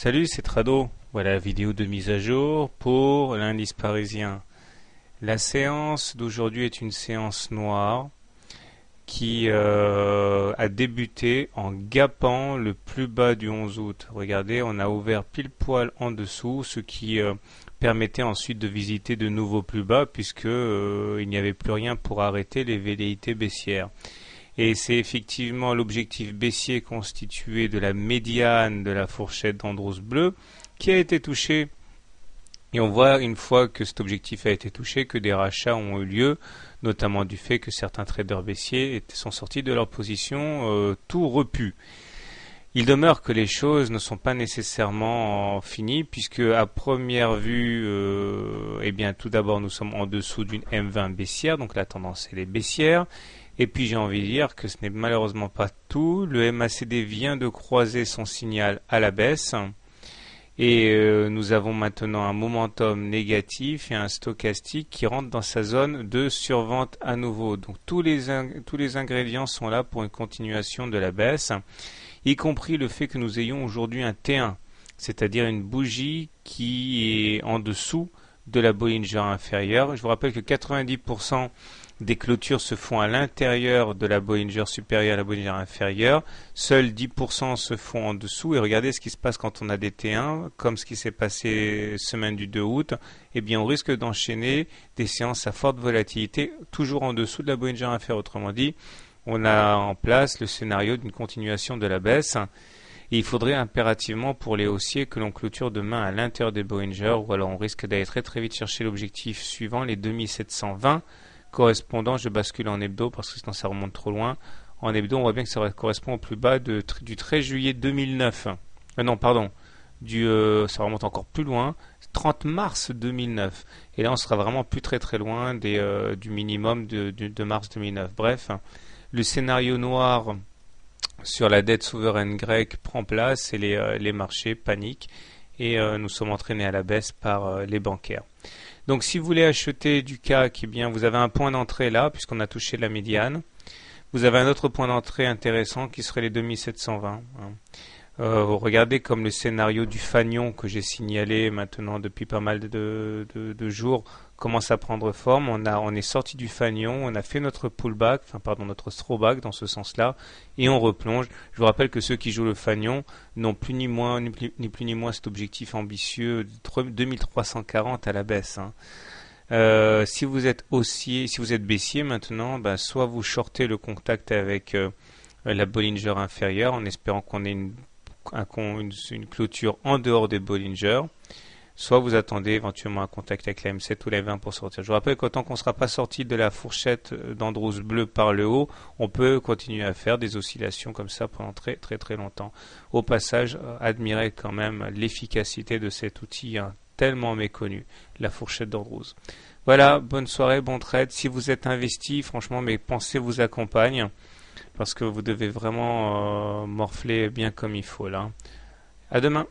Salut, c'est Trado. Voilà la vidéo de mise à jour pour l'indice parisien. La séance d'aujourd'hui est une séance noire qui a débuté en gapant le plus bas du 11 août. Regardez, on a ouvert pile poil en dessous, ce qui permettait ensuite de visiter de nouveaux plus bas puisque il n'y avait plus rien pour arrêter les velléités baissières. Et c'est effectivement l'objectif baissier constitué de la médiane de la fourchette d'Andros bleu qui a été touché. Et on voit, une fois que cet objectif a été touché, que des rachats ont eu lieu, notamment du fait que certains traders baissiers sont sortis de leur position tout repus. Il demeure que les choses ne sont pas nécessairement finies, puisque à première vue, eh bien, tout d'abord, nous sommes en dessous d'une M20 baissière, donc la tendance elle est baissière. Et puis j'ai envie de dire que ce n'est malheureusement pas tout. Le MACD vient de croiser son signal à la baisse. Et nous avons maintenant un momentum négatif et un stochastique qui rentre dans sa zone de survente à nouveau. Donc tous les ingrédients sont là pour une continuation de la baisse, y compris le fait que nous ayons aujourd'hui un T1, c'est-à-dire une bougie qui est en dessous de la Bollinger inférieure. Je vous rappelle que 90% des clôtures se font à l'intérieur de la Bollinger supérieure à la Bollinger inférieure. Seuls 10% se font en dessous. Et regardez ce qui se passe quand on a des T1, comme ce qui s'est passé semaine du 2 août. Eh bien, on risque d'enchaîner des séances à forte volatilité, toujours en dessous de la Bollinger inférieure. Autrement dit, on a en place le scénario d'une continuation de la baisse. Et il faudrait impérativement pour les haussiers que l'on clôture demain à l'intérieur des Bollinger, ou alors on risque d'aller très très vite chercher l'objectif suivant, les 2720 correspondant. Je bascule en hebdo parce que sinon ça remonte trop loin. En hebdo, on voit bien que ça correspond au plus bas du 13 juillet 2009. Non, pardon. Ça remonte encore plus loin. 30 mars 2009. Et là, on sera vraiment plus très très loin du minimum de mars 2009. Bref, le scénario noir sur la dette souveraine grecque prend place et les marchés paniquent et nous sommes entraînés à la baisse par les bancaires. Donc si vous voulez acheter du CAC, eh bien, vous avez un point d'entrée là puisqu'on a touché la médiane. Vous avez un autre point d'entrée intéressant qui serait les 2720. Regardez comme le scénario du fanion que j'ai signalé maintenant depuis pas mal de jours commence à prendre forme. On est sorti du fanion, on a fait notre pullback, notre throwback dans ce sens-là, et on replonge. Je vous rappelle que ceux qui jouent le fanion n'ont plus ni plus ni moins cet objectif ambitieux de 2340 à la baisse. Si vous êtes haussier, si vous êtes baissier maintenant, soit vous shortez le contact avec la Bollinger inférieure en espérant qu'on ait une clôture en dehors des Bollinger, soit vous attendez éventuellement un contact avec la M7 ou la M20 pour sortir. Je vous rappelle qu'autant qu'on ne sera pas sorti de la fourchette d'Andros bleu par le haut, on peut continuer à faire des oscillations comme ça pendant très très très longtemps. Au passage, admirez quand même l'efficacité de cet outil tellement méconnu, la fourchette d'Andros. Voilà, bonne soirée, bon trade. Si vous êtes investi, franchement, mes pensées vous accompagnent parce que vous devez vraiment morfler bien comme il faut là. À demain.